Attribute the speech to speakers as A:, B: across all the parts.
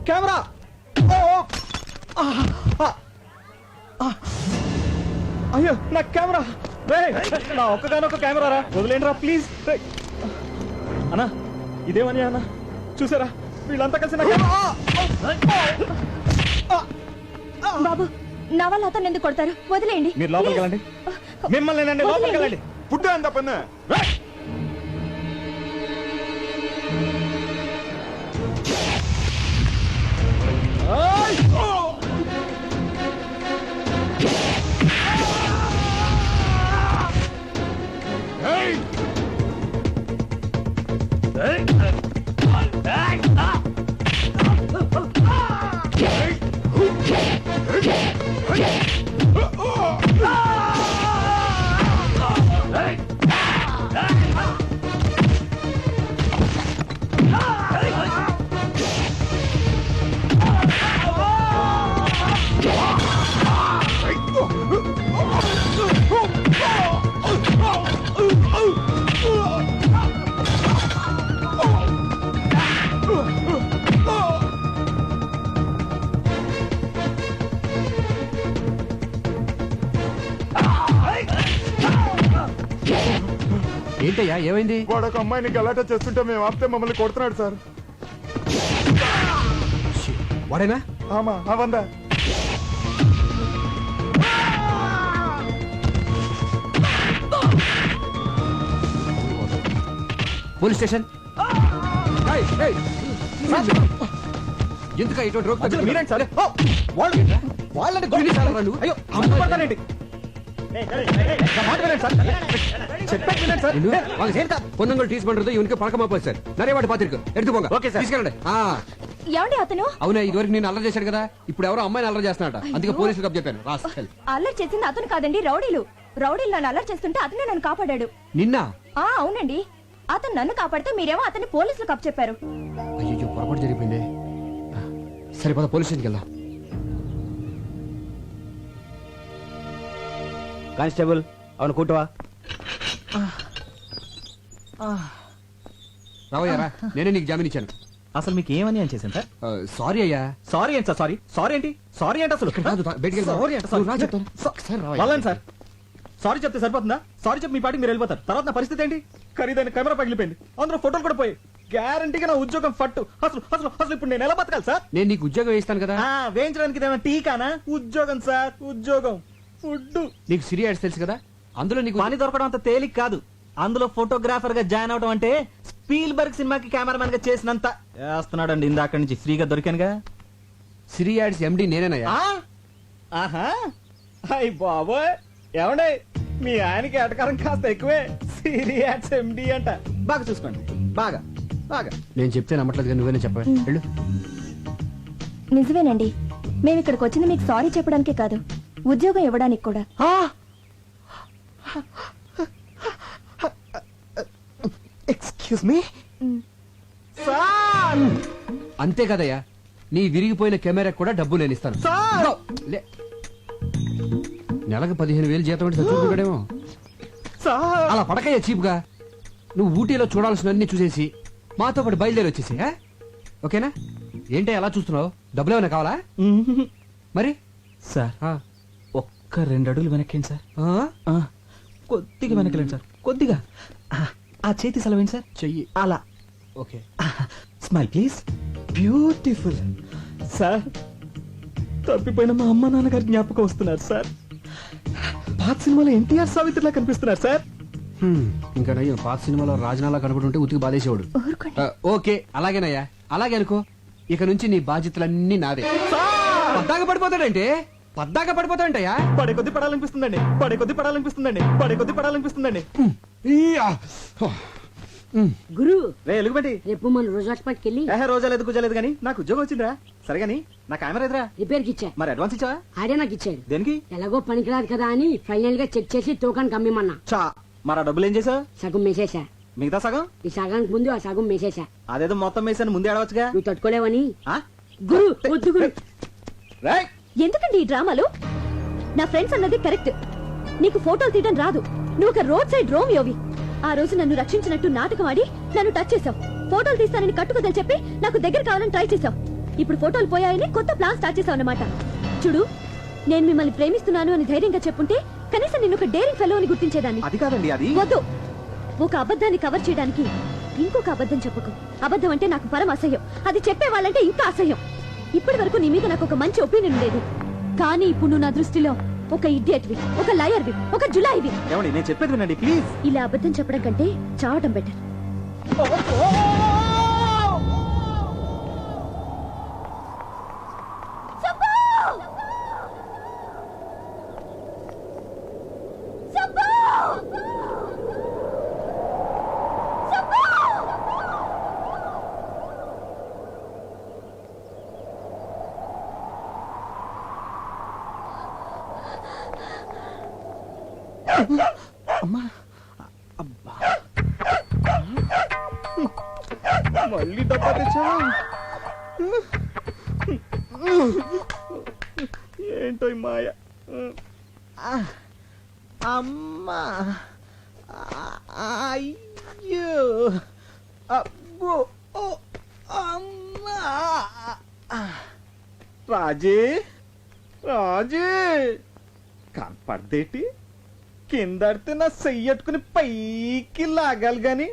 A: Camera. అయ్యో నా camera. నా ఒక్కగానొక్క కెమెరా రా, వదిలేండి రా ప్లీజ్. అన్నా ఇదేమని అన్న చూసారా, వీళ్ళంతా కలిసి నా
B: బాబు, నా వల్ల అతను ఎందుకు కొడతారు? వదిలేయండి.
A: మీరు లోపలికి వెళ్ళండి. మిమ్మల్ని నండి లోపలికి వెళ్ళండి.
C: పుట్టే అంత పన్ను
D: ఏంటయ్యా ఏమైంది?
C: వాడు ఒక అమ్మాయిని గలాటా చేస్తుంటే మేము ఆపితే మమ్మల్ని కొడుతున్నాడు సార్.
D: వాడేనా?
C: ఆమా అవందా
D: పోలీస్ స్టేషన్. ఎందుక ఇటువంటి రోక్
A: మీరేంటి సార్? వాళ్ళని అయ్యో అమ్ముపడతానేంటి?
D: பொண்ணுங்கள் டீஸ் பண்றது இவனுக்கு பழக்கமா போச்சு சார். நிறைய வாட்டி பாத்திருக்கு. எடுத்து போங்க.
A: Okay sir.
D: తీసుకెళ్ళండి.
B: ఏమండి అతను?
D: అవునా, ఇదివరకు నేను అల్లరి చేశాడు కదా, ఇప్పుడు ఎవరో అమ్మాయిని అల్లరి చేస్తున్నాడు. అందుకే పోలీసులకు అప్ చెప్పాను. రాస్కల్.
B: అల్లరి చేసింది అతను కాదండి, రౌడీలు. రౌడీలు నన్ను అల్లరి చేస్తుంటే అతనే నన్ను కాపాడాడు.
D: నిన్న?
B: అవునండి. అతను నన్ను కాపాడితే మీరేమో అతన్ని పోలీసులకు అప్ చెప్పారు.
D: అయ్యో పొరపాటు జరిగిపోయింది. సరిపోదా పోలీస్ స్టేషన్కి వెళ్దాం.
A: కానిస్టేబుల్ అవును కూటవా.
D: రావయ్యారా, నేనే నీకు జామీన్ ఇచ్చాను.
A: అసలు మీకు ఏమని అని చేశాను సార్?
D: సారీ అయ్యా.
A: సారీ ఏంటి సార్? సారీ ఏంటి? సారీ ఏంటి అసలు? వాళ్ళని సార్ సారీ చెప్తే సరిపోతుందా? సారీ చెప్పి మీ పాటికి మీరు వెళ్ళిపోతారు. తర్వాత నా పరిస్థితి ఏంటి? ఖరీదైన కెమెరా పగిలిపోయింది, అందులో ఫోటోలు కూడా పోయి, గ్యారంటీగా నా ఉద్యోగం ఫట్టు. అసలు అసలు అసలు ఇప్పుడు నేను ఎలా బతకాలి సార్?
D: నేను నీకు ఉద్యోగం వేస్తాను కదా.
A: వేయించడానికి ఇదేమైనా టీకానా? ఉద్యోగం సార్, ఉద్యోగం. ఫుడ్.
D: నీకు సిరి యాడ్స్ తెలుసు కదా, అందులో నీకు
A: పని దొరకడం అంత తేలిక కాదు. అందులో ఫోటోగ్రాఫర్ గా జాయిన్ అవడం అంటే స్పీల్బర్గ్ సినిమాకి కెమెరామెన్ గా చేసినంత చేస్తున్నాడండి. ఇందాక నుంచి ఫ్రీగా దొరికానుగా.
D: సిరి యాడ్స్ ఎండి నేనేనయ్యా.
A: ఆహా అయ్ బాబోయ్, ఏమండే మీ ఆయనకి ఎటకారం కాస్త ఎక్కువే. సీరియస్ ఎండి అంట. బాగా చూసుకోండి, బాగా బాగా.
D: నేను చెప్తే నమ్మట్లేదు కానీ నువ్వేనే చెప్పవే. వెళ్ళు.
B: నిజమేనండి, మేము ఇక్కడికి వచ్చింది మీకు సారీ చెప్పడానికే కాదు, ఉద్యోగం ఇవ్వడానికి కూడా.
A: Excuse me sir.
D: అంతే కదయ్యా, నీ విరిగిపోయిన కెమెరా కూడా డబ్బు నేను ఇస్తాను. నెలకు 15,000 జీతం అంటే చచ్చుకుంటాడేమో. అలా పడకయ్యా చీప్ గా. నువ్వు ఊటీలో చూడాల్సినవన్నీ చూసేసి మాతో పాటు బయలుదేరి వచ్చేసి, ఓకేనా? ఏంటి అలా చూస్తున్నావు? డబ్బులు ఏమైనా కావాలా? మరి
A: సార్ ఒక్క 2 అడుగులు వెనక్కేండి సార్. కొద్దిగా వెనకలేండి సార్, కొద్దిగా. ఆ చేతి సెలవేండి సార్.
D: చెయ్యి
A: అలా.
D: Okay.
A: Smile please. Beautiful. Sir తప్పిపోయిన మా అమ్మ నాన్నగారి జ్ఞాపకం వస్తున్నారు సార్. పాత సినిమాలో ఎన్టీఆర్ సావిత్రిలా కనిపిస్తున్నారు సార్.
D: ఇంకా నయ్యం పాత సినిమాలో రాజనాలా కనబడుంటే ఉతికి బాధేసేవాడు. ఓకే అలాగేనయ్యా, అలాగే అనుకో. ఇక నుంచి నీ బాధ్యతలన్నీ నాదే. పద్దాగా పడిపోతాడంటే పద్దాగా పడిపోతాడంటయ్యా.
A: పడే కొద్ది పడాలనిపిస్తుందండి, పడే కొద్ది పడాలనిపిస్తుందండి, పడే కొద్ది పడాలనిపిస్తుందండి.
E: గురు
A: రే ఎలుగుబెట్టి,
E: రేపు మన రోజు హాస్పిటల్కి వెళ్ళి
A: రోజా లేదు కుజలేదు కానీ నాకు ఉద్యోగం వచ్చిందిరా. సరే గానీ నా కెమెరా ఎదురా
E: రిపేర్ కి ఇచ్చా.
A: మరి అడ్వాన్స్ ఇచ్చావా?
E: ఆడే నాకు ఇచ్చాడు.
A: దేనికి?
E: ఎలాగో పనికిరాదు కదా అని ఫైనల్ గా చెక్ చేసి తూకానికి అమ్మిమన్నా.
A: చా మరి ఆ డబ్బులు ఏం చేసావు?
E: సగం మేసేసా.
A: మిగతా సగం?
E: ఈ సగానికి ముందు ఆ సగం మేసేసా.
A: అదేదో మొత్తం వేసాను ముందే అడవచ్చుగా.
E: నువ్వు తట్టుకోలేవని. గురు వద్దు గురు.
B: ఎందుకండి ఈ డ్రామాలు? నా ఫ్రెండ్స్ అన్నది కరెక్ట్. నీకు ఫోటోలు తీయడం రాదు, నువ్వు ఒక రోడ్ సైడ్ రోమియోవి. ఆ రోజు నన్ను రక్షించినట్టు నాటకం ఆడి నన్ను టచ్ చేసావు. ఫోటోలు తీస్తానని కట్టుకదలు చెప్పి నాకు దగ్గర కావాలని ట్రై చేసావు. ఇప్పుడు ఫోటోలు పోయాయని కొత్త ప్లాన్ స్టార్ట్ చేసావు అన్నమాట. చూడు, నేను మిమ్మల్ని ప్రేమిస్తున్నాను అని ధైర్యంగా చెప్పుంటే కనీసం నేను ఒక డేరింగ్ ఫెలో అని గుర్తించేదాన్ని.
A: అది కాదండి, అది
B: వద్దు, ఒక అబద్ధాన్ని కవర్ చేయడానికి ఇంకొక అబద్ధం చెప్పకు. అబద్ధం అంటే నాకు పరమ అసహ్యం, అది చెప్పే వాళ్ళంటే ఇంకా అసహ్యం. ఇప్పటి వరకు నీ మీద నాకు ఒక మంచి ఒపీనియన్ ఉండేది, కానీ ఇప్పుడు నువ్వు నా దృష్టిలో ఒక ఇడియట్వి, ఒక లయర్వి, ఒక జులాయివి.
A: ఏమండి, నేను చెప్పేది వినండి ప్లీజ్.
B: ఇలా అబద్ధం చెప్పడం కంటే చావటం బెటర్.
A: అమ్మా, అబ్బా, మళ్ళీ డబ్బా తెచ్చావా? ఏంటో ఈ మాయ. అమ్మా, అయ్యో, అబ్బో, ఓ, అమ్మా. రాజే, రాజే, కనపడదేటి? కిందడితే నా చెయ్యట్టుకుని పైకి లాగాలి గాని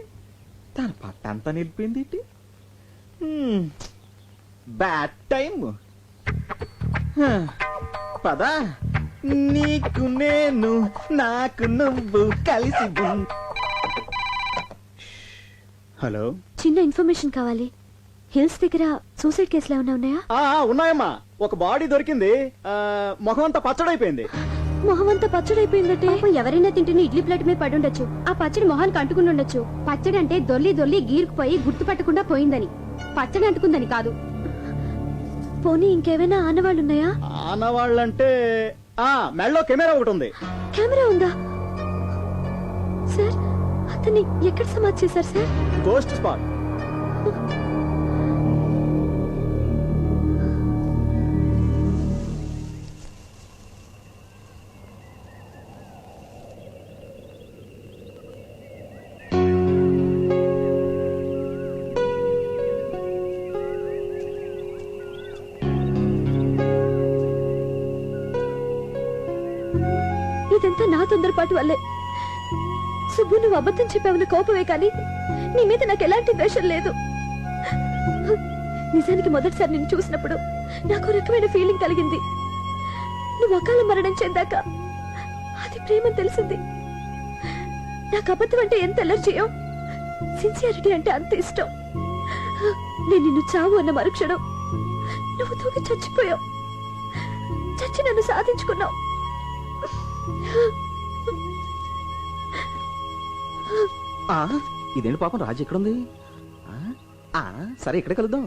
A: తన పట్టంతా నిలిపింది. Bad time. పదా, నీకు నేను, నాకు నువ్వు కలిసి హలో,
B: చిన్న ఇన్ఫర్మేషన్ కావాలి. హిల్స్ దగ్గర సూసైడ్ కేసులు ఏమైనా ఉన్నాయా?
A: ఉన్నాయమ్మా. ఒక బాడీ దొరికింది, ముఖం అంతా పచ్చడైపోయింది.
B: మొహం అంతా పచ్చడైపోయిందటే. ఎవరైనా తింటున్న ఇడ్లీ ప్లేట్ మీద పడి ఉండొచ్చు, ఆ పచ్చడి మొహానికి అంటుకుని ఉండొచ్చు. పచ్చడి అంటే దొల్లి దొల్లి గీరుకుపోయి గుర్తుపట్టకుండా పోయిందని, పచ్చడి అంటుకుందని కాదు. పోనీ ఇంకేమైనా ఆనవాళ్ళు ఉన్నాయా?
A: ఆనవాళ్ళంటే మెడలో కెమెరా ఒకటి ఉంది.
B: కెమెరా ఉందా సార్? అతన్ని ఎక్కడ సమాధి చేశారు సార్?
A: Ghost spot.
B: ఇదంతా నా తొందరపాటు వల్లే. సుబ్బు, నువ్వు అబద్ధం చెప్పావున్న కోపమే కానీ నీ మీద నాకు ఎలాంటి ద్వేషం లేదు. నిజానికి మొదటిసారి నిన్ను చూసినప్పుడు నాకు రకమైన ఫీలింగ్ కలిగింది. నువ్వు అకాల మరణం చెందాక అది ప్రేమని తెలిసింది. నాకు అబద్ధం అంటే ఎంత ఎలర్జీయో, సిన్సియారిటీ అంటే అంత ఇష్టం. నేను నిన్ను చావు అన్న మరుక్షణం నువ్వు తూగి చచ్చిపోయావు. చచ్చి నన్ను సాధించుకున్నావు.
A: ఇదేంటి పాపం, రాజు ఎక్కడుంది? సరే, ఇక్కడే కలుద్దాం.